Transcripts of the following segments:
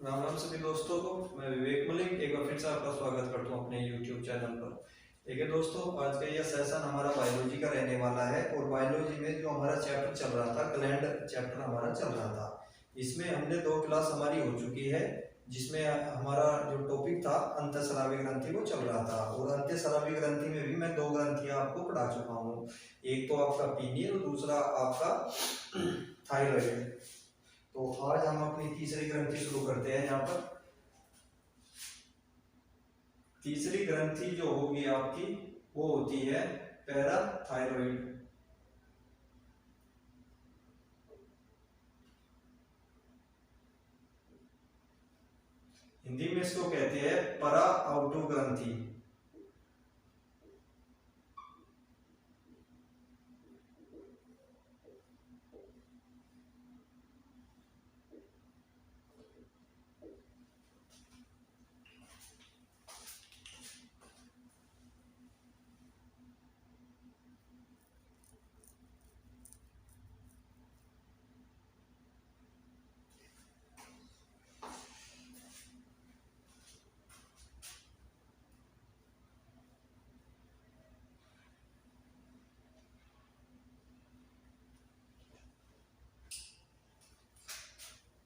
राम राम सभी दोस्तों को। मैं विवेक मलिक एक बार फिर से आपका स्वागत करता हूं अपने YouTube चैनल पर। देखिए दोस्तों, आज का यह सेशन हमारा बायोलॉजी का रहने वाला है और बायोलॉजी में जो हमारा चैप्टर चल रहा था, ग्लैंड चैप्टर हमारा चल रहा था। इसमें हमने 2 क्लास हमारी हो चुकी है, जिसमें हमारा जो टॉपिक था अंतःस्रावी ग्रंथि वो चल रहा था। और अंतःस्रावी ग्रंथि में भी मैं 2 ग्रंथियां आपको पढ़ा चुका हूँ। एक तो आपका पीनियल और दूसरा आपका थायराइड। तो आज हम अपनी तीसरी ग्रंथि शुरू करते हैं। यहाँ पर तीसरी ग्रंथि जो होगी आपकी वो होती है पैराथायरॉइड। हिंदी में इसको कहते हैं परा आउटो ग्रंथि।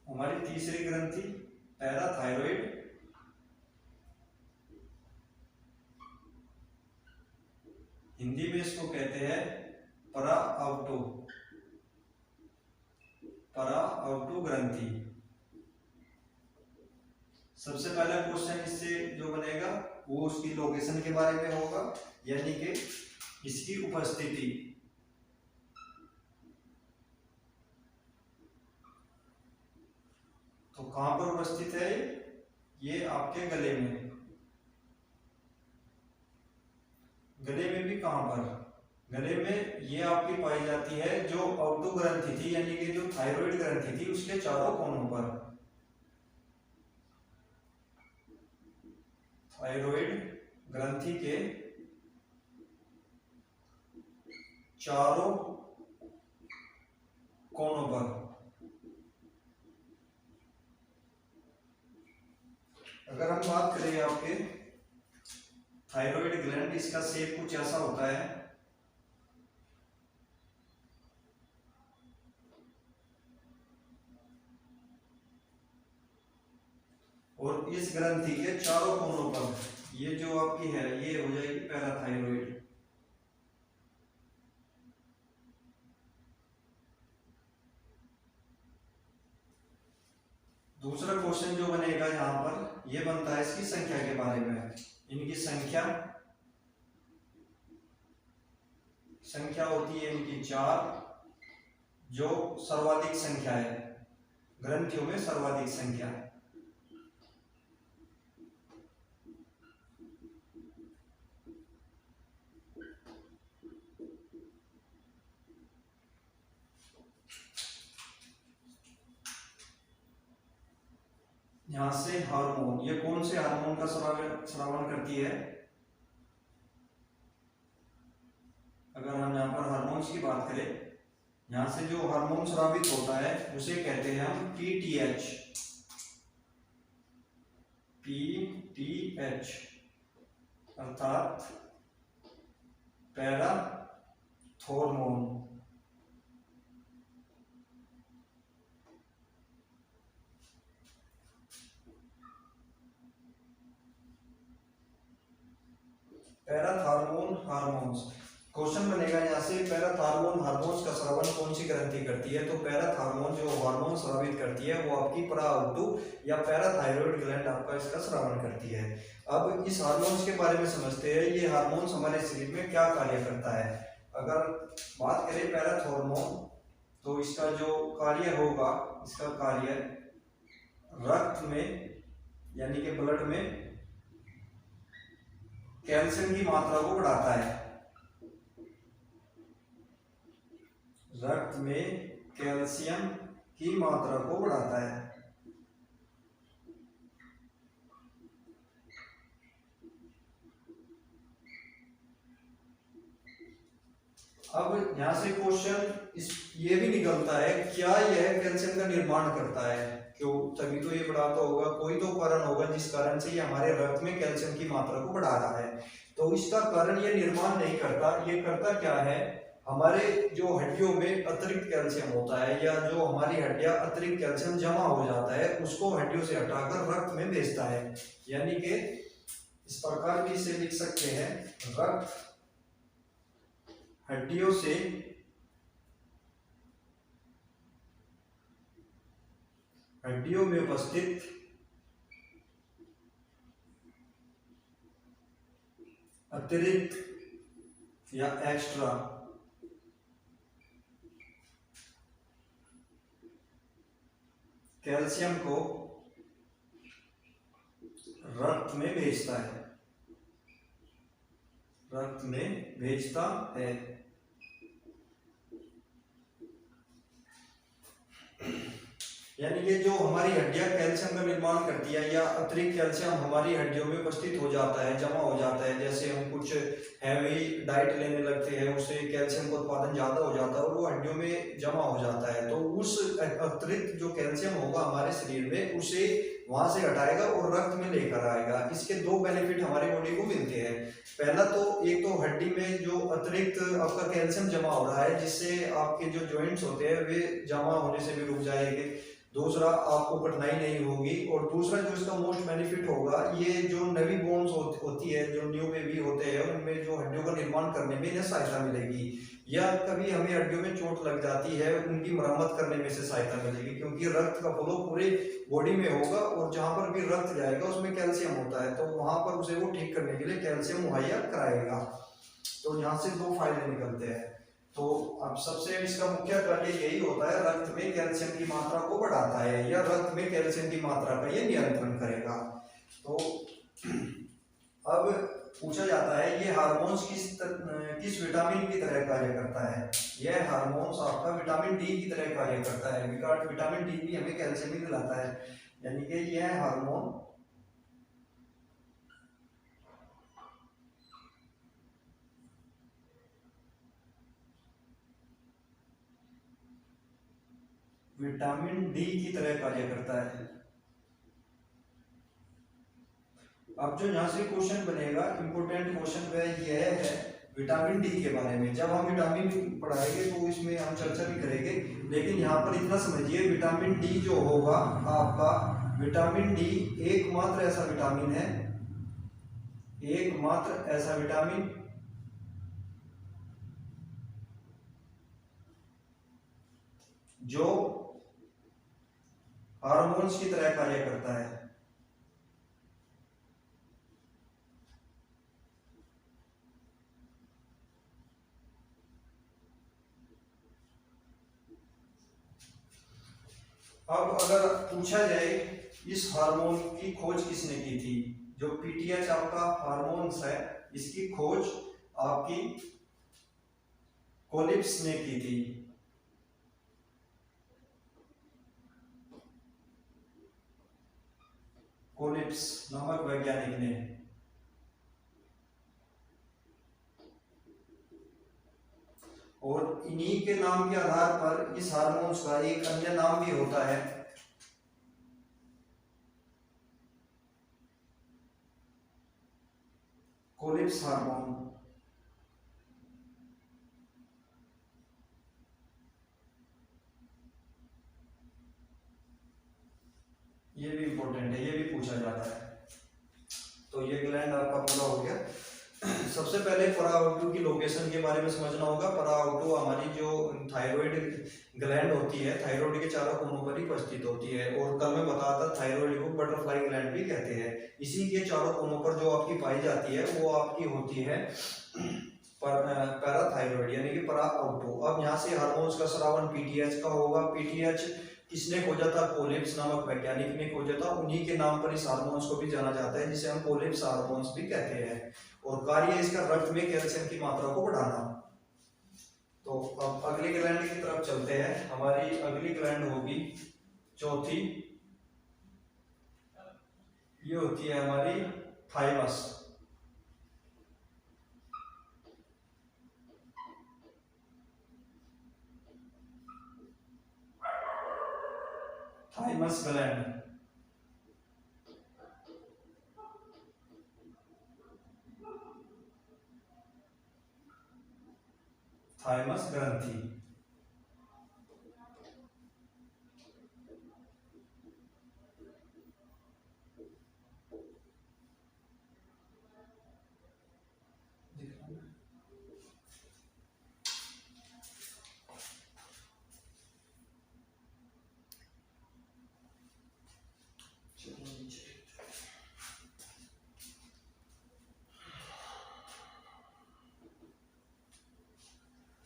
हमारी तीसरी ग्रंथि पैराथायरॉइड, हिंदी में इसको कहते हैं परा आउटो ग्रंथि। सबसे पहला क्वेश्चन इससे जो बनेगा वो उसकी लोकेशन के बारे में होगा, यानी कि इसकी उपस्थिति। तो कहां पर उपस्थित है ये आपके गले में। गले में भी कहां पर? गले में ये आपकी पाई जाती है जो आउटो ग्रंथि थी, यानी कि जो थायराइड ग्रंथि थी उसके चारों कोनों पर। थायराइड ग्रंथि के चारों कोनों पर। अगर हम बात करें आपके थायराइड ग्लैंड, इसका शेप कुछ ऐसा होता है। और इस ग्रंथि के चारों कोनों पर ये जो आपकी है ये हो जाएगी पैराथायरॉइड। दूसरा क्वेश्चन जो बनेगा यहाँ पर ये बनता है इसकी संख्या के बारे में। इनकी संख्या होती है इनकी 4, जो सर्वाधिक संख्या है ग्रंथियों में, सर्वाधिक संख्या। यहां से हार्मोन, ये कौन से हार्मोन का स्रावन करती है? अगर हम यहाँ पर हार्मोन्स की बात करें, यहां से जो हार्मोन स्रावित होता है उसे कहते हैं हम पीटीएच। पीटीएच अर्थात पैराथॉर्मोन। Parathormone hormones. क्वेश्चन बनेगा यहाँ से पैराथॉर्मोन हार्मोन्स का स्रावन कौन सी ग्रंथि करती है? तो पैराथॉर्मोन जो हार्मोन स्रावित करती है वो आपकी पराउटू या पैराथायरॉइड ग्लैंड आपका इसका स्रावन करती है। अब इस हार्मोन्स के बारे में समझते हैं, ये हार्मोन्स हमारे शरीर में क्या कार्य करता है। अगर बात करें पैराथॉर्मोन, तो इसका जो कार्य होगा, इसका कार्य रक्त में यानी कि ब्लड में कैल्शियम की मात्रा को बढ़ाता है। रक्त में कैल्शियम की मात्रा को बढ़ाता है। अब यहां से क्वेश्चन ये भी निकलता है, क्या यह कैल्शियम का निर्माण करता है? क्यों, तभी तो ये बढ़ाता होगा, कोई तो कारण होगा जिस कारण से ये हमारे रक्त में कैल्शियम की मात्रा को बढ़ा रहा है। तो इसका कारण ये निर्माण नहीं करता, ये करता क्या है, हमारे जो हड्डियों में अतिरिक्त कैल्शियम होता है या जो हमारी हड्डियां अतिरिक्त कैल्शियम जमा हो जाता है उसको हड्डियों से हटाकर रक्त में भेजता है। यानी कि इस प्रकार भी इसे लिख सकते हैं, रक्त हड्डियों से हड्डियों में उपस्थित अतिरिक्त या एक्स्ट्रा कैल्शियम को रक्त में भेजता है, रक्त में भेजता है। यानी कि जो हमारी हड्डियां कैल्शियम का निर्माण करती है या अतिरिक्त कैल्शियम हमारी हड्डियों में उपस्थित हो जाता है, जमा हो जाता है, जैसे हम कुछ हैवी डाइट लेने लगते हैं उससे कैल्शियम का उत्पादन ज्यादा हो जाता है और वो हड्डियों में जमा हो जाता है, तो उस अतिरिक्त जो कैल्शियम होगा हमारे शरीर में उसे वहां से हटाएगा और रक्त में लेकर आएगा। इसके दो बेनिफिट हमारी बॉडी को मिलते हैं। पहला तो एक तो हड्डी में जो अतिरिक्त आपका कैल्शियम जमा हो रहा है जिससे आपके जो जॉइंट्स होते हैं वे जमा होने से भी रुक जाएंगे, दूसरा आपको कठिनाई नहीं होगी, और दूसरा जो इसका मोस्ट बेनिफिट होगा, ये जो नवी बोन्स होती है, जो न्यू बेबी होते हैं उनमें जो हड्डियों का निर्माण करने में इन्हें सहायता मिलेगी, या कभी हमें हड्डियों में चोट लग जाती है उनकी मरम्मत करने में से सहायता मिलेगी, क्योंकि रक्त का फ्लो पूरे बॉडी में होगा और जहां पर भी रक्त जाएगा उसमें कैल्शियम होता है, तो वहां पर उसे वो ठीक करने के लिए कैल्शियम मुहैया कराएगा। तो यहाँ से दो फायदे निकलते हैं। तो अब सबसे इसका मुख्य कार्य यही होता है, रक्त में कैल्शियम की मात्रा को बढ़ाता है या रक्त में कैल्शियम की मात्रा का ये नियंत्रण करेगा। तो अब पूछा जाता है ये हार्मोन्स किस विटामिन की तरह कार्य करता है। यह हार्मोन्स आपका विटामिन डी की तरह कार्य करता है, बिकॉज विटामिन डी भी हमें कैल्शियम ही दिलाता है। यानी कि यह हार्मोन विटामिन डी की तरह कार्य करता है। अब जो यहाँ से क्वेश्चन बनेगा, इंपोर्टेंट क्वेश्चन वह यह है विटामिन डी के बारे में। जब हम विटामिन पढ़ाएंगे तो इसमें हम चर्चा भी करेंगे, लेकिन यहाँ पर इतना समझिए, विटामिन डी जो होगा आपका, विटामिन डी एकमात्र ऐसा विटामिन है, एकमात्र ऐसा विटामिन जो हार्मोन्स की तरह कार्य करता है। अब अगर पूछा जाए इस हार्मोन की खोज किसने की थी, जो पीटीएच आपका हार्मोन्स है इसकी खोज आपकी कोलिप्स ने की थी। कोलिप्स नामक वैज्ञानिक ने। और इन्हीं के नाम के आधार पर इस हार्मोन्स का एक अन्य नाम भी होता है, कोलिप्स हार्मोन। ये भी इंपॉर्टेंट है, ये भी पूछा जाता है। तो ये ग्लैंड आपका पूरा हो गया। सबसे पहले पराओटू की लोकेशन के बारे में समझना होगा। पराओटू हमारी जो थायराइड ग्लैंड होती है, थायराइड के चारों कोनों पर ही उपस्थित होती है, और कल मैं बताया था थायराइड को बटरफ्लाई ग्लैंड भी कहते हैं। इसी के चारों कोनों पर जो आपकी पाई जाती है वो आपकी होती है पैराथायराइड यानी कि पराओटू। अब यहाँ से हार्मोन्स का स्रावन पीटीएच का होगा। पीटीएच किसने खोजा था? कोलिप्स नामक वैज्ञानिक ने खोजा था। उन्हीं के नाम पर इस हार्मोन्स को भी जाना जाता है, जिसे हम कोलिप्स हार्मोन्स भी कहते हैं। और कार्य इसका रक्त में कैल्शियम की मात्रा को बढ़ाना। तो अब अगली ग्लैंड की तरफ चलते हैं। हमारी अगली ग्लैंड होगी चौथी, ये होती है हमारी थाइमस। थाइमस ग्लैंड, थाइमस ग्रंथि।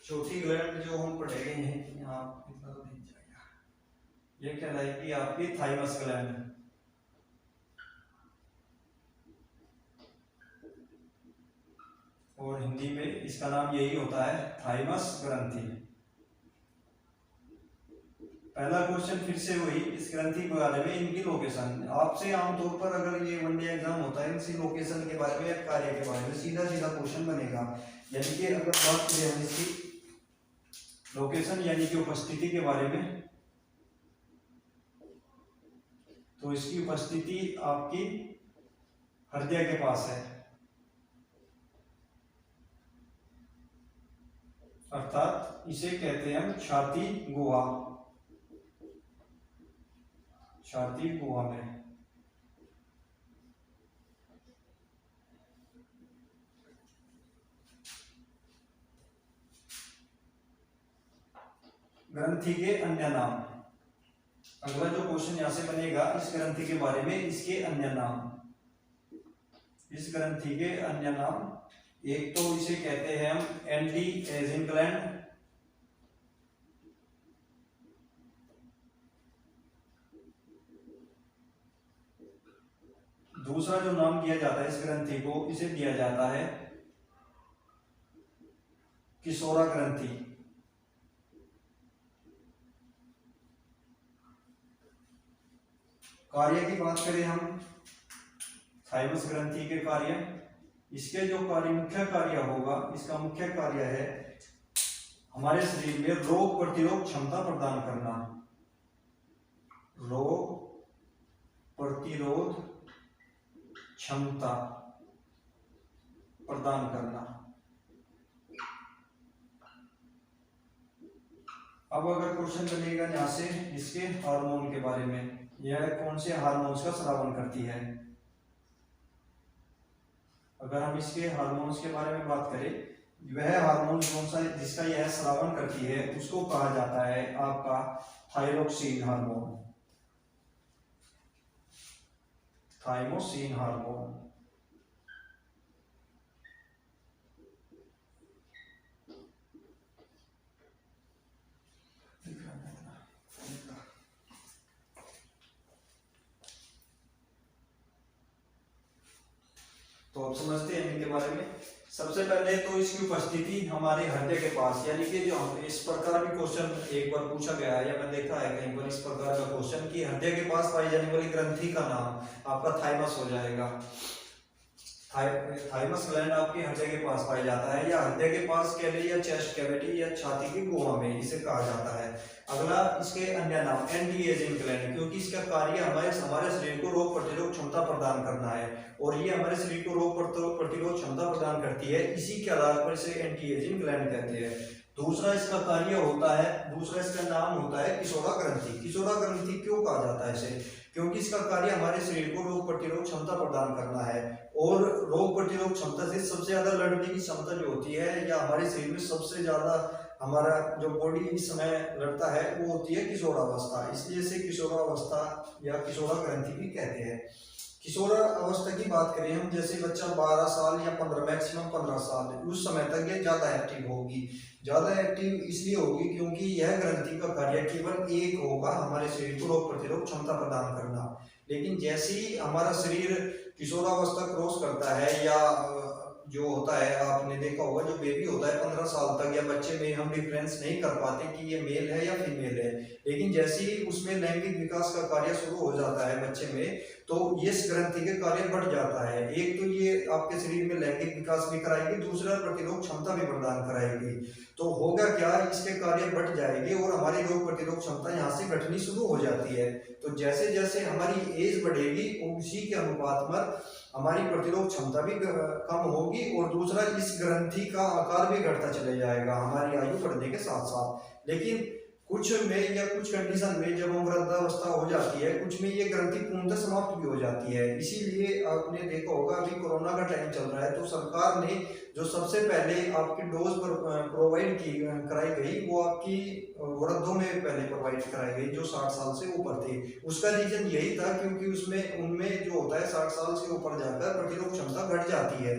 चौथी ग्लैंड जो हम पढ़ेंगे यहाँ इतना तो नहीं जाएगा, ये कहलाएगी आपकी थाइमस ग्लैंड। और हिंदी में इसका नाम यही होता है, थाइमस ग्रंथि। पहला क्वेश्चन फिर से वही, इस ग्रंथि के बारे में इनकी लोकेशन। आपसे आमतौर पर अगर ये वनडे एग्जाम होता है, इनकी लोकेशन के बारे में या कार्य के बारे में सीधा सीधा क्वेश्चन बनेगा। यानी कि अगर बात करें हम इसकी लोकेशन यानी कि उपस्थिति के बारे में, तो इसकी उपस्थिति आपकी हृदय के पास है, अर्थात इसे कहते हैं हम छाती गुहा, छाती गुहा में। ग्रंथि के अन्य नाम। अगला जो क्वेश्चन यहां से बनेगा, इस ग्रंथि के बारे में इसके अन्य नाम। इस ग्रंथि के अन्य नाम, एक तो इसे कहते हैं हम एंटी एजिंग ग्लैंड, दूसरा जो नाम दिया जाता है इस ग्रंथि को, इसे दिया जाता है किशोरा ग्रंथि। कार्य की बात करें हम थाइमस ग्रंथि के कार्य, इसके जो कार्य मुख्य कार्य होगा, इसका मुख्य कार्य है हमारे शरीर में रोग प्रतिरोध क्षमता प्रदान करना, रोग प्रतिरोध क्षमता प्रदान करना। अब अगर क्वेश्चन बनेगा यहां से इसके हार्मोन के बारे में, यह कौन से हार्मोन्स का स्रावन करती है। अगर हम इसके हार्मोन्स के बारे में बात करें, वह हार्मोन कौन सा जिसका यह स्रावन करती है, उसको कहा जाता है आपका थायरोक्सिन हार्मोन, थाइमोसिन हार्मोन। तो आप समझते हैं इनके बारे में। सबसे पहले तो इसकी उपस्थिति हमारे हृदय के पास, यानी कि जो इस प्रकार भी क्वेश्चन एक बार पूछा गया है या मैं देखा है कहीं पर इस प्रकार का क्वेश्चन कि हृदय के पास पाई जाने वाली ग्रंथि का नाम आपका थाइमस हो जाएगा। थाइमस ग्लैंड आपके हृदय के पास पाया जाता है, या हृदय के पास कह लीजिए, या चेस्ट कैविटी या छाती की गुहा में इसे कहा जाता है। अगला इसके अन्य नाम एंटी एजिंग ग्लैंड, क्योंकि इसका कार्य हमारे शरीर को रोग प्रतिरोध क्षमता प्रदान करना है, और ये हमारे शरीर को रोग प्रतिरोध क्षमता प्रदान करती है, इसी के आधार पर इसे एंटी एजिंग ग्लैंड कहते हैं। दूसरा इसका कार्य होता है, दूसरा इसका नाम होता है किशोरा ग्रंथि। किशोरा ग्रंथि क्यों कहा जाता है इसे, क्योंकि इसका कार्य हमारे शरीर को रोग प्रतिरोध क्षमता प्रदान करना है, और रोग प्रतिरोध क्षमता से सबसे ज्यादा लड़ने की क्षमता जो होती है, या हमारे शरीर में सबसे ज्यादा हमारा जो बॉडी इस समय लड़ता है, वो होती है किशोरावस्था। इसलिए इसे किशोरावस्था या किशोरा ग्रंथि भी कहते हैं। किशोर अवस्था की बात करें हम, जैसे बच्चा 12 साल या 15 मैक्सिमम 15 साल, उस समय तक ये ज्यादा एक्टिव होगी। ज्यादा एक्टिव इसलिए होगी क्योंकि यह ग्रंथि का कार्य केवल एक होगा, हमारे शरीर को रोग प्रतिरोध क्षमता प्रदान करना। लेकिन जैसे ही हमारा शरीर किशोरावस्था क्रॉस करता है, या जो होता है, आपने देखा होगा जो बेबी होता है 15 साल तक या बच्चे में हम डिफरेंस नहीं कर पाते कि ये मेल है या फीमेल है। लेकिन जैसे ही उसमें लैंगिक विकास का कार्य शुरू हो जाता है बच्चे में, तो ये ग्रंथि के कार्य बढ़ जाता है। एक तो ये आपके शरीर में लैंगिक विकास भी कराएगी, दूसरा प्रतिरोध क्षमता भी प्रदान कराएगी। तो होगा क्या, इसके कार्य बढ़ जाएंगे और हमारी रोग प्रतिरोध क्षमता यहाँ से घटनी शुरू हो जाती है। तो जैसे जैसे हमारी एज बढ़ेगी उसी के अनुपात में हमारी प्रतिरोध क्षमता भी कम होगी, और दूसरा इस ग्रंथि का आकार भी घटता चले जाएगा हमारी आयु बढ़ने के साथ साथ। लेकिन कुछ में या कुछ कंडीशन में जब हम वृद्धावस्था हो जाती है, कुछ में ये ग्रंथि पूर्णतः समाप्त भी हो जाती है। इसीलिए आपने देखा होगा अभी कोरोना का टाइम चल रहा है, तो सरकार ने जो सबसे पहले आपकी डोज प्रोवाइड की कराई गई वो आपकी वृद्धों में पहले प्रोवाइड कराई गई जो 60 साल से ऊपर थे। उसका रीजन यही था क्योंकि उसमें उनमें जो होता है 60 साल से ऊपर जाकर प्रतिरोध क्षमता घट जाती है,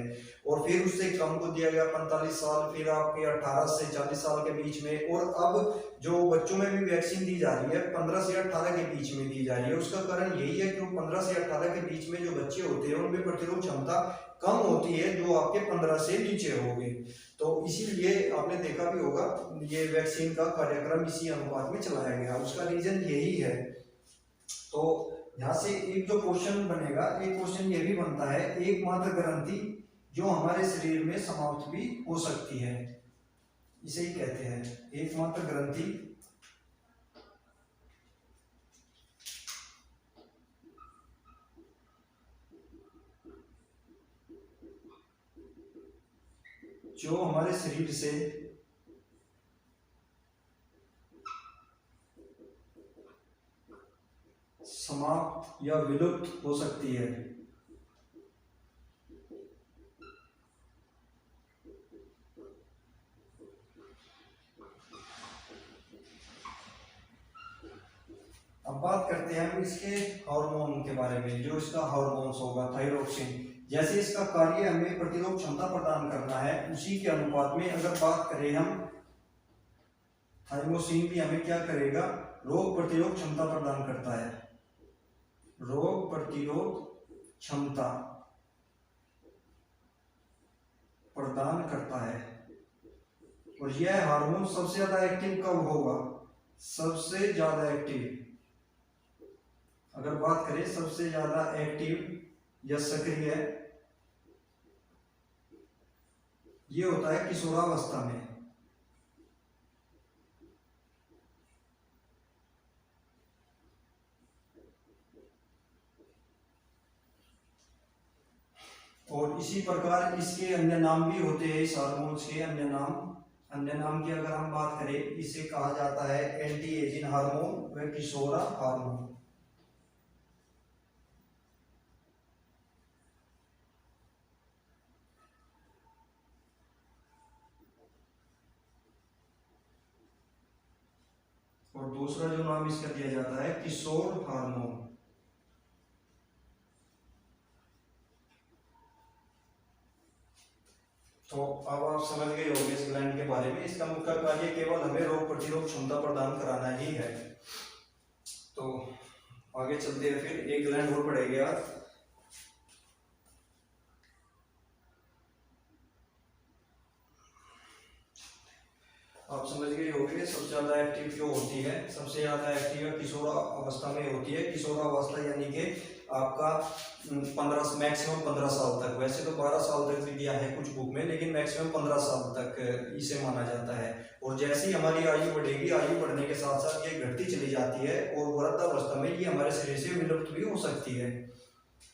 और फिर उससे कम को दिया गया 45 साल, फिर आपके 18 से 40 साल के बीच में, और अब जो बच्चों में भी वैक्सीन दी जा रही है 15 से 18 के बीच में दी जा रही है। उसका कारण यही है कि 15 से 18 के बीच में जो बच्चे होते हैं उनमें प्रतिरोध क्षमता कम होती है जो आपके 15 से नीचे होगी। तो इसीलिए आपने देखा भी होगा ये वैक्सीन का कार्यक्रम इसी अनुपात में चलाया गया, उसका रीजन यही है। तो यहाँ से एक जो क्वेश्चन बनेगा, एक क्वेश्चन ये भी बनता है, एकमात्र ग्रंथि जो हमारे शरीर में समाप्त भी हो सकती है, इसे ही कहते हैं एकमात्र ग्रंथि जो हमारे शरीर से समाप्त या विलुप्त हो सकती है। अब बात करते हैं हम इसके हार्मोन के बारे में, जो इसका हार्मोन्स होगा थायरोक्सिन। जैसे इसका कार्य हमें प्रतिरोध क्षमता प्रदान करना है, उसी के अनुपात में अगर बात करें हम, थाइमोसिन भी हमें क्या करेगा, रोग प्रतिरोध क्षमता प्रदान करता है, रोग प्रतिरोध क्षमता प्रदान करता है। और यह हार्मोन सबसे ज्यादा एक्टिव कब होगा, सबसे ज्यादा एक्टिव अगर बात करें सबसे ज्यादा एक्टिव या सक्रिय ये होता है किशोरावस्था में। और इसी प्रकार इसके अन्य नाम भी होते हैं, इस हार्मोन्स के अन्य नाम की अगर हम बात करें, इसे कहा जाता है एंटी एजिंग हार्मोन व किशोरा हार्मोन। और दूसरा जो नाम इसका दिया जाता है किशोर हार्मोन। तो अब आप समझ गए होंगे इस ग्लैंड के बारे में। इसका मुख्य कार्य केवल हमें रोग प्रतिरोध क्षमता प्रदान कराना ही है। तो आगे चलते हैं, फिर एक ग्लैंड और पड़ेगी आज। आप समझ गए होंगे सबसे ज्यादा एक्टिव जो होती है, सबसे ज्यादा एक्टिव किशोर अवस्था में होती है। किशोर अवस्था यानी कि आपका 15 मैक्सिमम 15 साल तक, वैसे तो 12 साल तक भी दिया है कुछ बुक में, लेकिन मैक्सिमम 15 साल तक इसे माना जाता है। और जैसे ही हमारी आयु बढ़ेगी, आयु बढ़ने के साथ साथ ये घटती चली जाती है और वृद्धावस्था में ये हमारे शरीर से विलुप्त भी हो सकती है।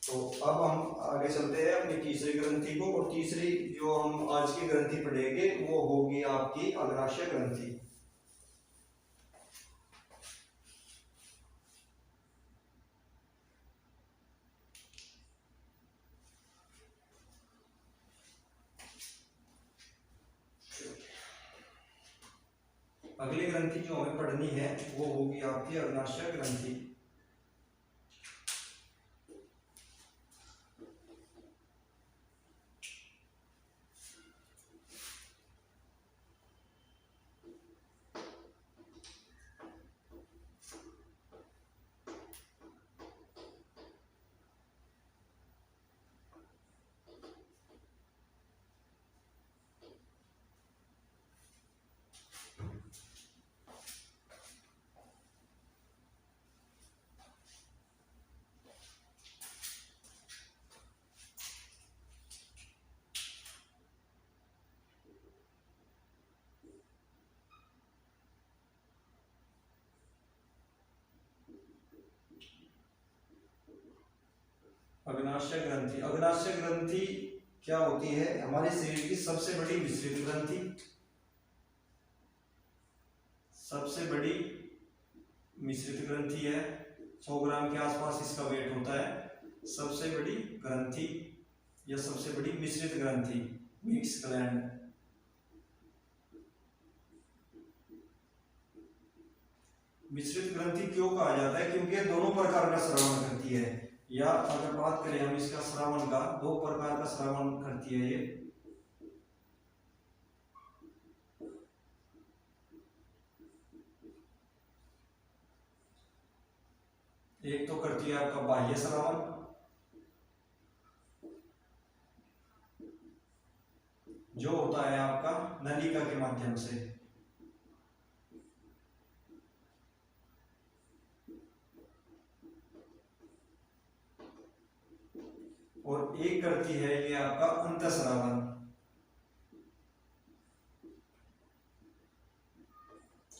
तो अब हम आगे चलते हैं अपनी तीसरी ग्रंथि को, और तीसरी जो हम आज की ग्रंथि पढ़ेंगे वो होगी आपकी अग्नाशय ग्रंथि। अगली ग्रंथि जो हमें पढ़नी है वो होगी आपकी अग्नाशय ग्रंथि। अग्नाशय ग्रंथि। अग्नाशय ग्रंथि क्या होती है? हमारे शरीर की सबसे बड़ी मिश्रित ग्रंथि, सबसे बड़ी मिश्रित ग्रंथि है। 100 ग्राम के आसपास इसका वेट होता है। सबसे बड़ी ग्रंथि या सबसे बड़ी मिश्रित ग्रंथि, मिक्स ग्लैंड। मिश्रित ग्रंथि क्यों कहा जाता है? क्योंकि ये दोनों प्रकार का स्रावन करती है। या अगर बात करें हम इसका स्रावन का, 2 प्रकार का स्रावन करती है ये। एक तो करती है आपका बाह्य स्रावन, जो होता है आपका नलिका के माध्यम से, और एक करती है ये आपका अंतःस्रावन।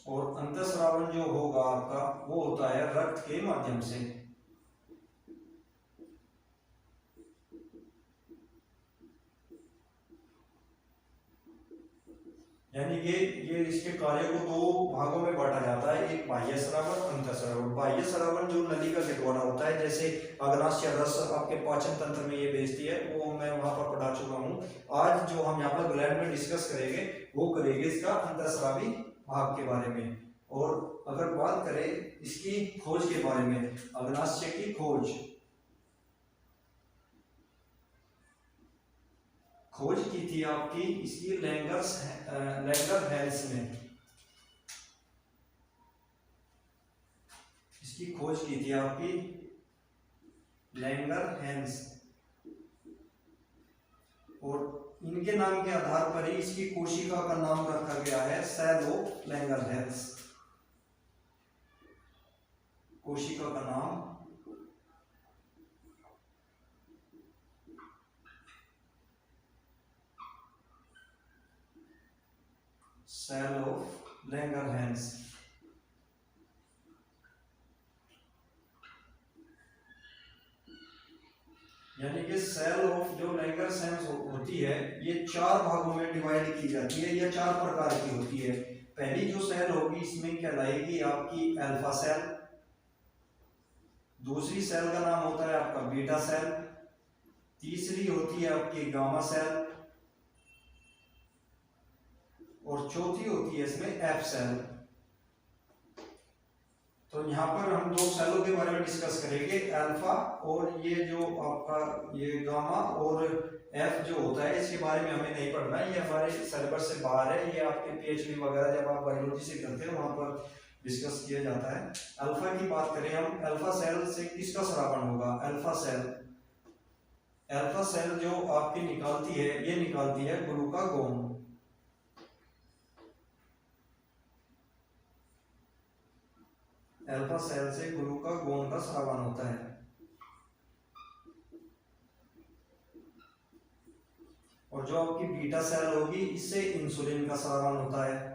और अंतःस्रावन जो होगा आपका वो होता है रक्त के माध्यम से। यानी कि ये इसके कार्य को 2 भागों में बांटा जाता है, एक बाह्य स्रावन, अंतःस्रावन। बाह्य स्रावन जो नलिका के द्वारा होता है, जैसे अग्नाशय रस आपके पाचन तंत्र में ये भेजती है, वो मैं वहां पर पढ़ा चुका हूँ। आज जो हम यहाँ पर ग्लैंड में डिस्कस करेंगे वो करेंगे इसका अंतःस्रावी भाग के बारे में। और अगर बात करें इसकी खोज के बारे में, अग्नाशय की खोज की थी आपकी इसकी लैंगरहैंस ने। इसकी खोज की थी आपकी लैंगरहैंस, और इनके नाम के आधार पर ही इसकी कोशिका का नाम रखा गया है सेल ऑफ लैंगरहैंस। कोशिका का नाम सेल ऑफ लैंगरहैंस। यानी कि सेल ऑफ जो लैंगरहैंस होती है ये 4 भागों में डिवाइड की जाती है, या 4 प्रकार की होती है। पहली जो सेल होगी इसमें कहलाएगी आपकी अल्फा सेल। दूसरी सेल का नाम होता है आपका बीटा सेल। तीसरी होती है आपकी गामा सेल, और चौथी होती है इसमें एफ सेल। तो यहाँ पर हम 2 सेलों के बारे में डिस्कस करेंगे, अल्फा और ये जो आपका ये गामा, और एफ जो होता है इसके बारे में हमें नहीं पढ़ना है, ये हमारे सिलेबस से बाहर है। ये आपके पीएचडी वगैरह जब आप बायोलॉजी से करते हैं वहां पर डिस्कस किया जाता है। अल्फा की बात करें हम, अल्फा सेल से किसका स्रावन होगा? अल्फा सेल जो आपकी निकालती है, ये निकालती है ग्लूकागोन। अल्फा सेल से ग्लूकागोन का स्रावन होता है। और जो आपकी बीटा सेल होगी इससे इंसुलिन का स्रावन होता है।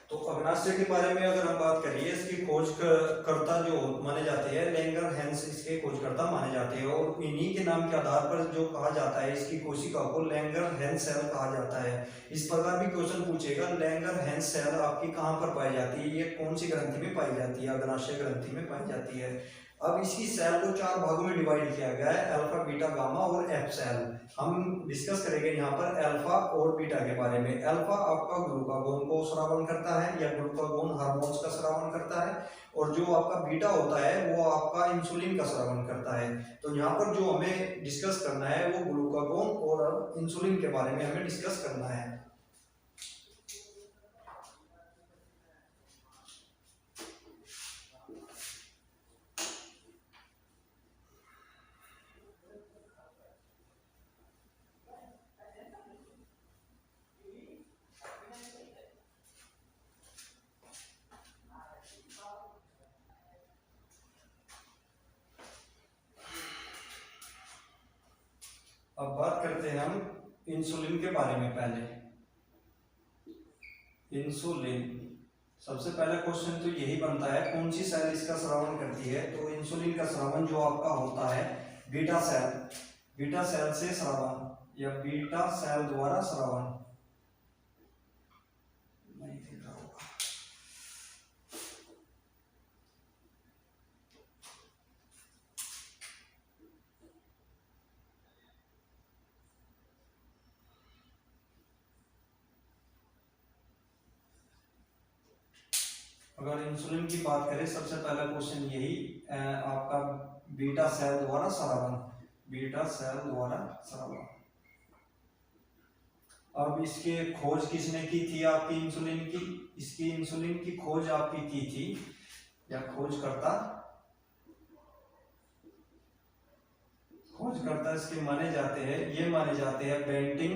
तो अग्नाशय के बारे में अगर हम बात करिए, इसकी खोज करता जो माने जाते हैं लैंगरहैंस इसके खोजकर्ता माने जाते हैं, और इन्हीं के नाम के आधार पर जो कहा जाता है इसकी कोशिका को लैंगरहैंस सेल कहा जाता है। इस प्रकार भी क्वेश्चन पूछेगा, लैंगरहैंस सेल आपकी कहाँ पर पाई जाती है, ये कौन सी ग्रंथि में पाई जाती है? अग्नाशय ग्रंथि में पाई जाती है। अब इसकी सेल को 4 भागों में डिवाइड किया गया है, अल्फा, बीटा, गामा और एफ सेल। हम डिस्कस करेंगे यहाँ पर अल्फा और बीटा के बारे में। अल्फा आपका ग्लूकागोन को स्रावन करता है, या ग्लूकागोन हार्मोन्स का स्रावन करता है, और जो आपका बीटा होता है वो आपका इंसुलिन का स्रावन करता है। तो यहाँ पर जो हमें डिस्कस करना है वो ग्लूकागोन और इंसुलिन के बारे में हमें डिस्कस करना है। अब बात करते हैं हम इंसुलिन के बारे में। पहले इंसुलिन, सबसे पहला क्वेश्चन तो यही बनता है कौन सी सेल इसका स्रावन करती है। तो इंसुलिन का स्रावन जो आपका होता है बीटा सेल, बीटा सेल से स्रावन या बीटा सेल द्वारा स्रावन। नहीं दिख रहा होगा। अगर इंसुलिन की बात करें सबसे पहला क्वेश्चन यही आपका बीटा सेल द्वारा स्रावन, बीटा सेल द्वारा स्रावन। अब इसके खोज किसने की थी आपकी इंसुलिन की, इसकी इंसुलिन की खोज आपकी की थी या खोजकर्ता इसके माने जाते हैं, ये माने जाते हैं बेंटिंग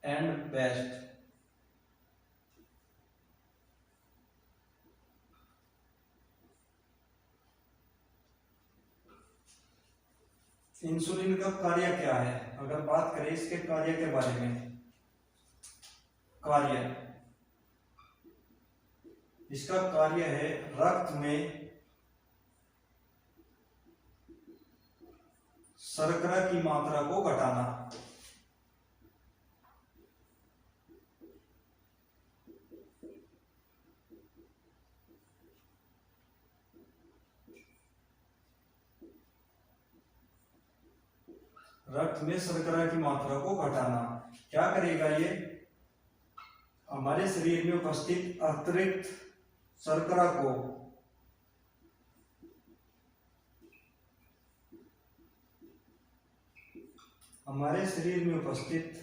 एंड बेस्ट। इंसुलिन का कार्य क्या है, अगर बात करें इसके कार्य के बारे में, कार्य, इसका कार्य है रक्त में शर्करा की मात्रा को घटाना। रक्त में शर्करा की मात्रा को घटाना क्या करेगा ये, हमारे शरीर में उपस्थित अतिरिक्त शर्करा को हमारे शरीर में उपस्थित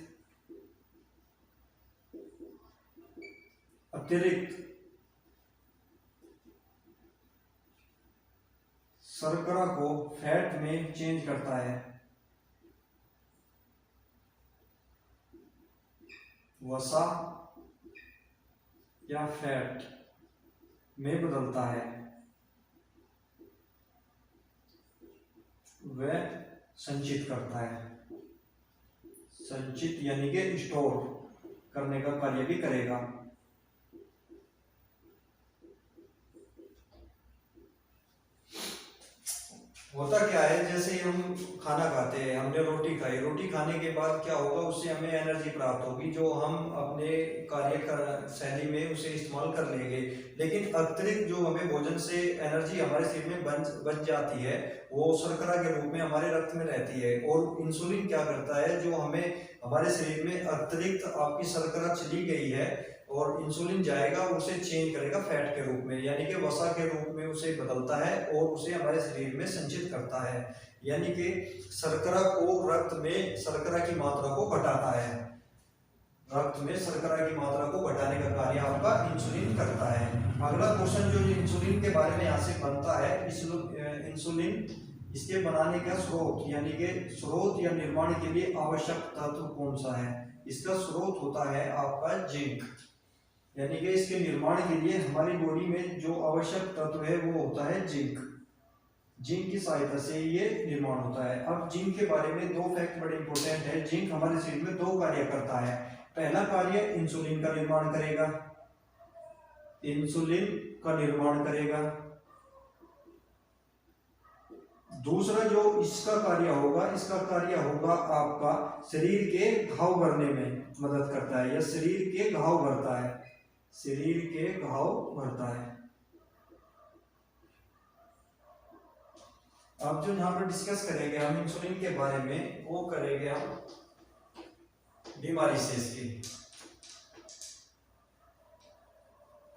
अतिरिक्त शर्करा को फैट में चेंज करता है, वसा या फैट में बदलता है, वह संचित करता है, संचित यानी कि स्टोर करने का कार्य भी करेगा। होता क्या है, जैसे ही हम खाना खाते हैं, हमने रोटी खाई, रोटी खाने के बाद क्या होगा, उससे हमें एनर्जी प्राप्त होगी जो हम अपने कार्य शैली में उसे इस्तेमाल कर लेंगे। लेकिन अतिरिक्त जो हमें भोजन से एनर्जी हमारे शरीर में बच जाती है वो शर्करा के रूप में हमारे रक्त में रहती है। और इंसुलिन क्या करता है, जो हमें हमारे शरीर में अतिरिक्त आपकी शर्करा चली गई है और इंसुलिन जाएगा उसे चेंज करेगा फैट के रूप में, यानी कि वसा के रूप में उसे बदलता है और उसे हमारे शरीर में संचित करता है, यानी कि शर्करा को रक्त में शर्करा की मात्रा को घटाता है, रक्त में शर्करा की मात्रा को घटाने का कार्य आपका इंसुलिन करता है। अगला क्वेश्चन जो इंसुलिन के बारे में यहाँ से बनता है, इंसुलिन इसके बनाने का स्रोत, यानी कि स्रोत या निर्माण के लिए आवश्यक तत्व कौन सा है, इसका स्रोत होता है आपका जिंक, यानी कि इसके निर्माण के लिए हमारी बॉडी में जो आवश्यक तत्व है वो होता है जिंक, जिंक की सहायता से ये निर्माण होता है। अब जिंक के बारे में दो फैक्ट बड़े इंपॉर्टेंट है। जिंक हमारे शरीर में दो कार्य करता है, पहला कार्य इंसुलिन का निर्माण करेगा, इंसुलिन का निर्माण करेगा, दूसरा जो इसका कार्य होगा, इसका कार्य होगा आपका शरीर के घाव भरने में मदद करता है, या शरीर के घाव भरता है, शरीर के घाव भरता है। अब जो यहाँ पर डिस्कस करेंगे हम इंसुलिन के बारे में, वो करेंगे हम बीमारी से इसकी।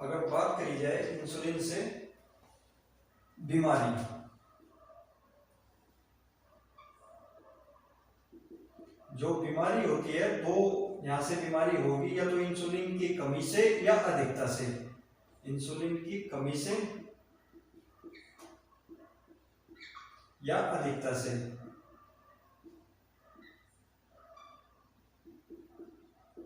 अगर बात करी जाए इंसुलिन से बीमारी, जो बीमारी होती है तो यहाँ से बीमारी होगी या तो इंसुलिन की कमी से या अधिकता से, इंसुलिन की कमी से या अधिकता से।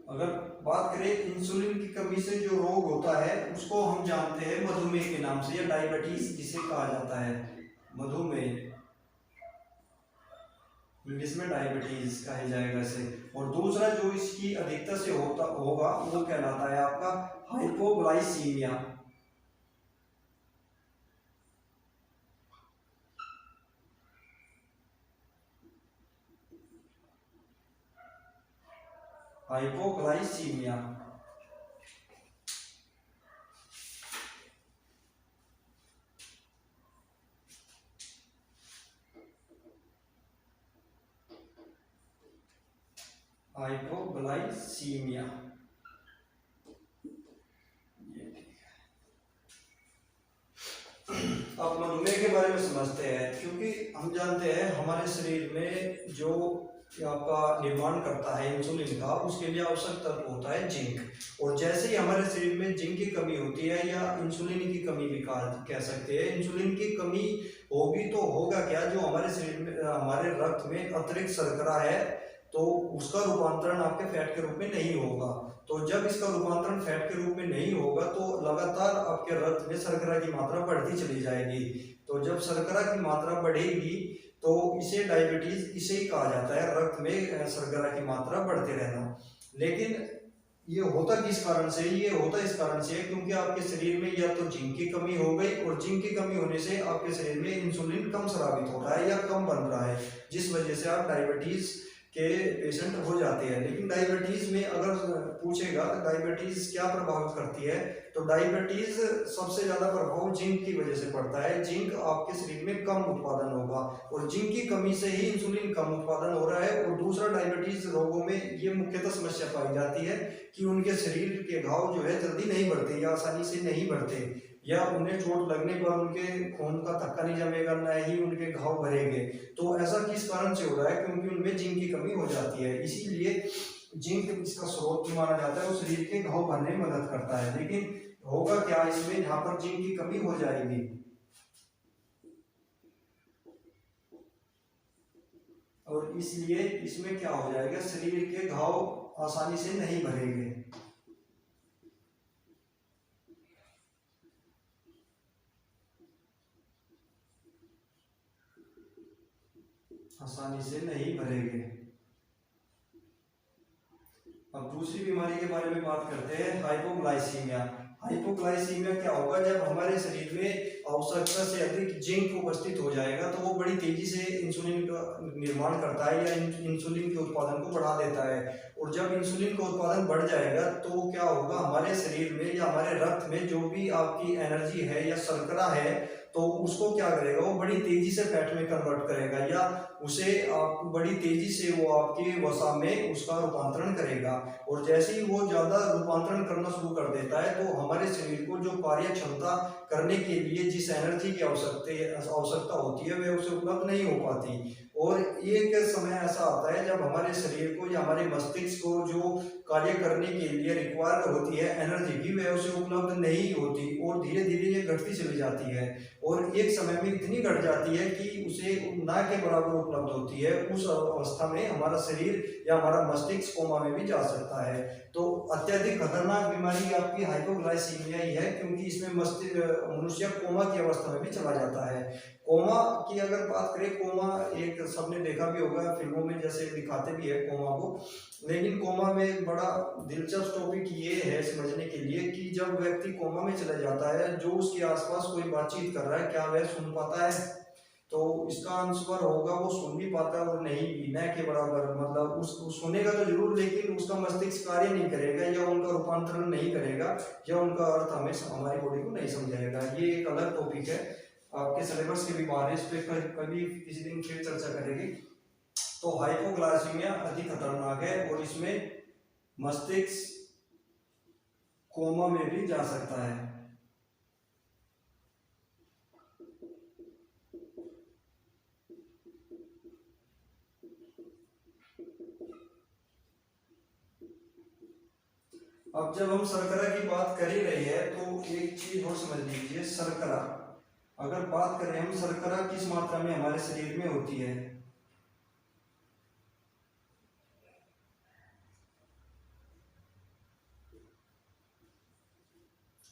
अगर बात करें इंसुलिन की कमी से जो रोग होता है उसको हम जानते हैं मधुमेह के नाम से, या डायबिटीज जिसे कहा जाता है, मधुमेह। इंग्लिश में डायबिटीज कहा जाएगा इसे। और दूसरा जो इसकी अधिकता से होता होगा वो कहलाता है आपका हाइपोग्लाइसीमिया। हाइपोग्लाइसीमिया। हाइपोग्लाइसीमिया। अब मधुमेह के बारे में समझते हैं, क्योंकि हम जानते हैं हमारे शरीर में जो आपका निर्माण करता है इंसुलिन का, उसके लिए आवश्यक तत्व होता है जिंक। और जैसे ही हमारे शरीर में जिंक की कमी होती है या इंसुलिन की कमी भी कह सकते हैं, इंसुलिन की कमी होगी तो होगा क्या, जो हमारे शरीर में हमारे रक्त में अतिरिक्त शर्करा है तो उसका रूपांतरण आपके फैट के रूप में नहीं होगा। तो जब इसका रूपांतरण फैट के रूप में नहीं होगा तो लगातार आपके रक्त में शर्करा की मात्रा बढ़ती चली जाएगी। तो जब शर्करा की मात्रा बढ़ेगी तो इसे डायबिटीज इसे ही कहा जाता है, रक्त में शर्करा की मात्रा बढ़ते रहना। लेकिन ये होता किस कारण से? ये होता इस कारण से क्योंकि आपके शरीर में या तो जिंक की कमी हो गई, और जिंक की कमी होने से आपके शरीर में इंसुलिन कम स्रावित हो रहा है या कम बन रहा है, जिस वजह से आप डायबिटीज के पेशेंट हो जाते हैं। लेकिन डायबिटीज में अगर पूछेगा डायबिटीज क्या प्रभावित करती है, तो डायबिटीज सबसे ज्यादा प्रभाव जिंक की वजह से पड़ता है। जिंक आपके शरीर में कम उत्पादन होगा, और जिंक की कमी से ही इंसुलिन कम उत्पादन हो रहा है। और दूसरा, डायबिटीज रोगों में ये मुख्यतः समस्या पाई जाती है कि उनके शरीर के घाव जो है जल्दी नहीं बढ़ते या आसानी से नहीं बढ़ते, या उन्हें चोट लगने पर उनके खून का थक्का नहीं जमेगा, न ही उनके घाव भरेंगे। तो ऐसा किस कारण से हो रहा है? क्योंकि उनमें जिंक की कमी हो जाती है। इसीलिए जिंक इसका स्रोत भी माना जाता है, वो शरीर के घाव भरने में मदद करता है। लेकिन होगा क्या इसमें, यहाँ पर जिंक की कमी हो जाएगी और इसलिए इसमें क्या हो जाएगा, शरीर के घाव आसानी से नहीं भरेंगे। आसानी से नहीं भरेंगे। अब दूसरी बीमारी के बारे में बात करते हैं, हाइपोग्लाइसीमिया। हाइपोग्लाइसीमिया क्या होगा, जब हमारे शरीर में आवश्यकता से अधिक जिंक उपस्थित हो जाएगा तो वो बड़ी तेजी से इंसुलिन का निर्माण करता है या इंसुलिन के उत्पादन को बढ़ा देता है। और जब इंसुलिन का उत्पादन बढ़ जाएगा तो क्या होगा, हमारे शरीर में या हमारे रक्त में जो भी आपकी एनर्जी है या शर्करा है, तो उसको क्या करेगा, वो बड़ी तेजी से फैट में कन्वर्ट करेगा, या उसे आप बड़ी तेजी से वो आपकी वसा में उसका रूपांतरण करेगा। और जैसे ही वो ज्यादा रूपांतरण करना शुरू कर देता है तो हमारे शरीर को जो कार्य क्षमता करने के लिए जिस एनर्जी की आवश्यकता होती है वह उसे उपलब्ध नहीं हो पाती। और एक समय ऐसा आता है जब हमारे शरीर को या हमारे मस्तिष्क को जो कार्य करने के लिए रिक्वायर होती है एनर्जी की, वह उसे उपलब्ध नहीं होती, और धीरे धीरे ये घटती चली जाती है। और एक समय में इतनी घट जाती है कि उसे ना के बराबर उपलब्ध होती है। उस अवस्था में हमारा शरीर या हमारा मस्तिष्क कोमा में भी जा सकता है। तो अत्यधिक खतरनाक बीमारी आपकी हाइपोग्लाइसीमिया ही है, क्योंकि इसमें मनुष्य कोमा की अवस्था में भी चला जाता है। कोमा की अगर बात करें, कोमा एक सबने देखा भी होगा, फिल्मों में जैसे दिखाते भी है कोमा को। लेकिन कोमा में बड़ा दिलचस्प टॉपिक ये है समझने के लिए कि जब व्यक्ति कोमा में चला जाता है, जो उसके आसपास कोई बातचीत कर रहा है क्या वह सुन पाता है? तो इसका आंसर होगा वो सुन भी पाता है और नहीं भी, न के बराबर। मतलब उस सुनेगा तो जरूर, लेकिन उसका मस्तिष्क कार्य नहीं करेगा या उनका रूपांतरण नहीं करेगा, या उनका अर्थ हमें हमारी बॉडी को नहीं समझाएगा। ये एक अलग टॉपिक है, आपके सिलेबस के भी बाहर है, इस पर कभी किसी दिन फिर चर्चा करेंगे। तो हाइपोग्लाइसीमिया अति खतरनाक है और इसमें मस्तिष्क कोमा में भी जा सकता है। अब जब हम शर्करा की बात कर ही रहे हैं तो एक चीज और समझ लीजिए, शर्करा अगर बात करें हम, शर्करा किस मात्रा में हमारे शरीर में होती है?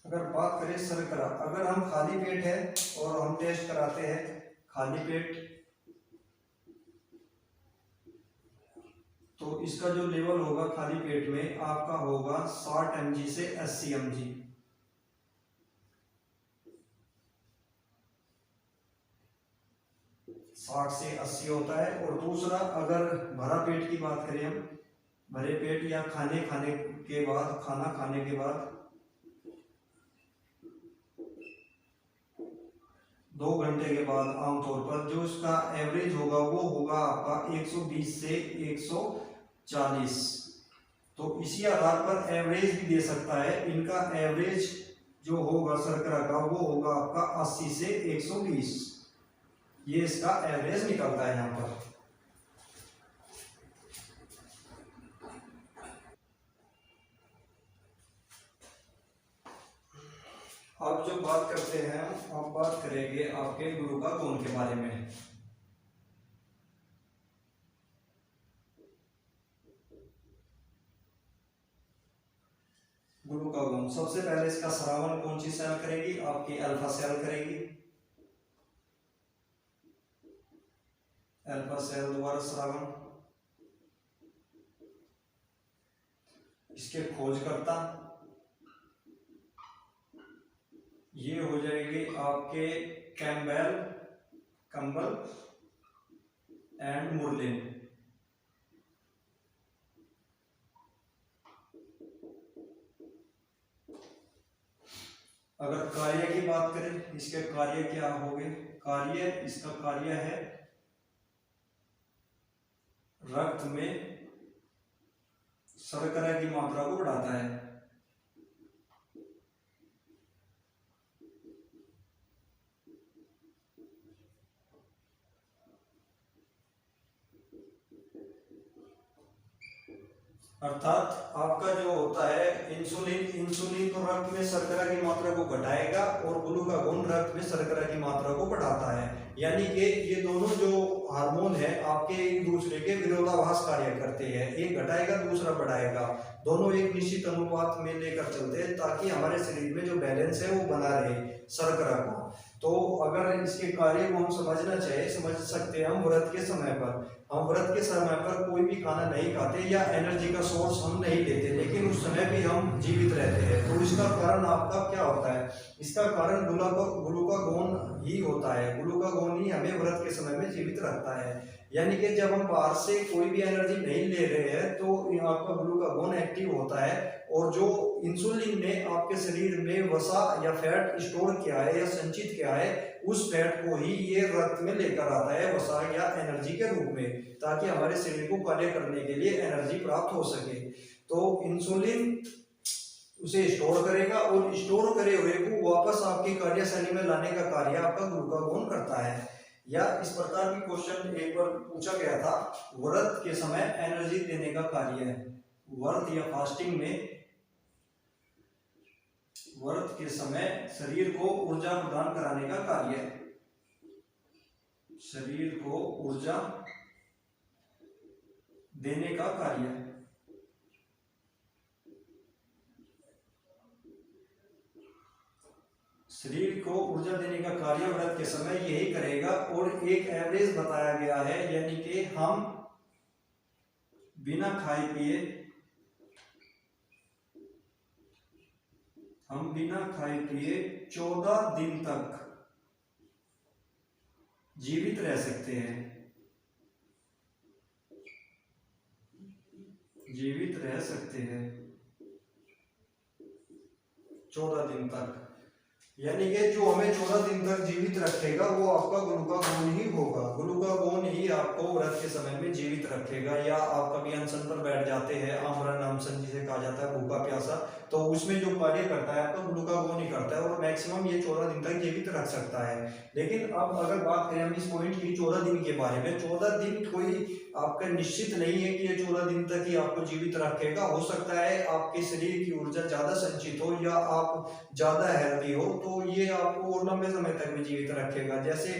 अगर बात करें शर्करा, अगर हम खाली पेट है और हम टेस्ट कराते हैं खाली पेट, तो इसका जो लेवल होगा खाली पेट में आपका होगा 60 mg से 80 mg। 60 से 80 होता है। और दूसरा अगर भरा पेट की बात करें हम, भरे पेट या खाने के बाद, खाना खाने के बाद 2 घंटे के बाद आमतौर पर जो इसका एवरेज होगा वो होगा आपका 120 से 140। तो इसी आधार पर एवरेज भी दे सकता है। इनका एवरेज जो होगा शर्करा का वो होगा आपका 80 से 120। ये इसका एवरेज निकलता है यहाँ पर। अब जो बात करते हैं, आप बात करेंगे आपके ग्लूकागोन के बारे में। ग्लूकागोन सबसे पहले इसका स्रावन कौन सी सेल करेगी? आपकी अल्फा सेल करेगी। अल्फा सेल द्वारा स्रावन। इसके खोजकर्ता ये हो जाएगी आपके कैम्बल एंड मुरलिन। अगर कार्य की बात करें, इसके कार्य क्या होंगे? इसका कार्य है रक्त में शर्करा की मात्रा को बढ़ाता है। अर्थात आपका जो होता है इंसुलिन तो रक्त में शर्करा की मात्रा को घटाएगा और ग्लूकागोन रक्त में शर्करा की मात्रा को बढ़ाता है। यानी कि ये दोनों जो हार्मोन है आपके एक दूसरे के विरोधाभास कार्य करते हैं। एक घटाएगा, दूसरा बढ़ाएगा। दोनों एक निश्चित अनुपात में लेकर चलते हैं ताकि हमारे शरीर में जो बैलेंस है वो बना रहे शर्करा का। तो अगर इसके कार्य को हम समझ सकते हैं हम व्रत के समय पर। हम व्रत के समय पर कोई भी खाना नहीं खाते या एनर्जी का सोर्स हम नहीं लेते, लेकिन उस समय भी हम जीवित रहते हैं। तो इसका कारण आपका क्या होता है? इसका कारण ग्लूकागोन ही होता है। ग्लूकागोन ही हमें व्रत के समय में जीवित रखता है। यानी कि जब हम बाहर से कोई भी एनर्जी नहीं ले रहे हैं तो आपका ग्लूकागोन एक्टिव होता है। और जो इंसुलिन ने आपके शरीर में वसा या फैट स्टोर किया है या संचित किया है, उस फैट को ही ये रक्त में लेकर आता है वसा या एनर्जी के रूप में, ताकि हमारे शरीर को कार्य करने के लिए एनर्जी प्राप्त हो सके। तो इंसुलिन उसे स्टोर करेगा और स्टोर करे हुए को वापस आपकी कार्यशैली में लाने का कार्य आपका ग्लूकागोन करता है। या इस प्रकार की क्वेश्चन एक बार पूछा गया था, व्रत के समय एनर्जी देने का कार्य है। व्रत या फास्टिंग में व्रत के समय शरीर को ऊर्जा प्रदान कराने का कार्य है। शरीर को ऊर्जा देने का कार्य है। शरीर को ऊर्जा देने का कार्य व्रत के समय यही करेगा। और एक एवरेज बताया गया है, यानी कि हम बिना खाए पिए 14 दिन तक जीवित रह सकते हैं। 14 दिन तक। यानी कि जो हमें 14 दिन तक जीवित रखेगा वो आपका ग्लूकागोन ही होगा। ग्लूकागोन ही आपको व्रत के समय में जीवित रखेगा। या आप कभी अनशन पर बैठ जाते हैं, आमरण अनशन जिसे कहा जाता है, भूखा प्यासा, तो उसमें जो कार्य करता है आपका ग्लूकागोन ही करता है और मैक्सिमम ये 14 दिन तक जीवित रख सकता है। लेकिन अब अगर बात करें हम इस पॉइंट की 14 दिन के बारे में, 14 दिन कोई आपका निश्चित नहीं है कि ये 14 दिन तक ही आपको जीवित रखेगा। हो सकता है आपके शरीर की ऊर्जा ज्यादा संचित हो या आप ज्यादा हेल्दी हो तो ये आपको और लंबे समय तक भी जीवित रखेगा। जैसे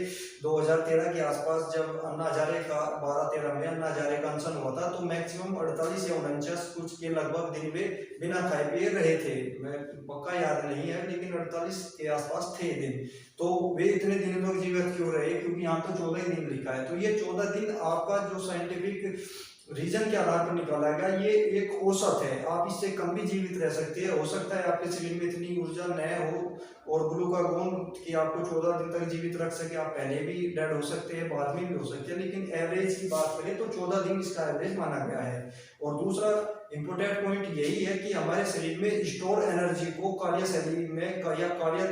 2013 के आसपास जब अन्ना हजारे का 12-13 में अन्ना हजारे का अनशन हुआ था तो मैक्सिमम 48 या 49 कुछ के लगभग दिन वे बिना खाए पिए रहे थे। मैं पक्का याद नहीं है लेकिन 48 के आसपास थे दिन। तो वे इतने दिन तक जीवित क्यों रहे? क्योंकि यहाँ तो 14 ही दिन लिखा है। तो ये 14 दिन आपका जो साइंटिफिक रीजन के आधार पर निकाला गया। ये एक औसत है, आप इससे कम भी जीवित रह सकते हैं। हो सकता है आपके शरीर में इतनी ऊर्जा न हो और ग्लूकागोन कि आपको 14 दिन तक जीवित रख सके, आप पहले भी डेड हो सकते हैं, बाद में भी हो सकते हैं, लेकिन एवरेज की बात करें तो 14 दिन इसका एवरेज माना गया है। और दूसरा इंपॉर्टेंट पॉइंट यही है कि हमारे शरीर में स्टोर एनर्जी को कार्यशैली में या कार्य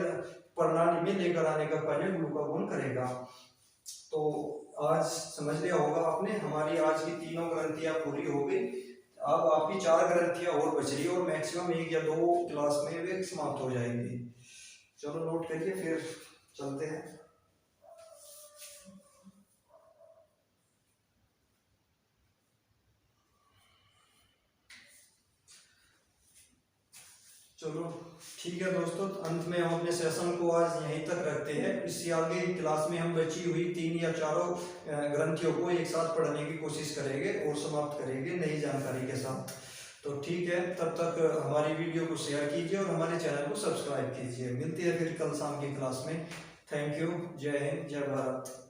प्रणाली में लेकर आने का कार्य ग्लूकागोन करेगा। तो आज समझ लिया होगा आपने, हमारी आज की तीनों ग्रंथियां पूरी हो गई। अब आपकी 4 ग्रंथियां और बच रही है और मैक्सिमम 1 या 2 क्लास में वे समाप्त हो जाएंगी। चलो नोट करिए, फिर चलते हैं। चलो ठीक है दोस्तों, अंत में हम अपने सेशन को आज यहीं तक रखते हैं। इससे आगे क्लास में हम बची हुई 3 या 4 ग्रंथियों को एक साथ पढ़ने की कोशिश करेंगे और समाप्त करेंगे नई जानकारी के साथ। तो ठीक है, तब तक हमारी वीडियो को शेयर कीजिए और हमारे चैनल को सब्सक्राइब कीजिए। मिलते हैं फिर कल शाम की क्लास में। Thank you. जय हिंद, जय भारत।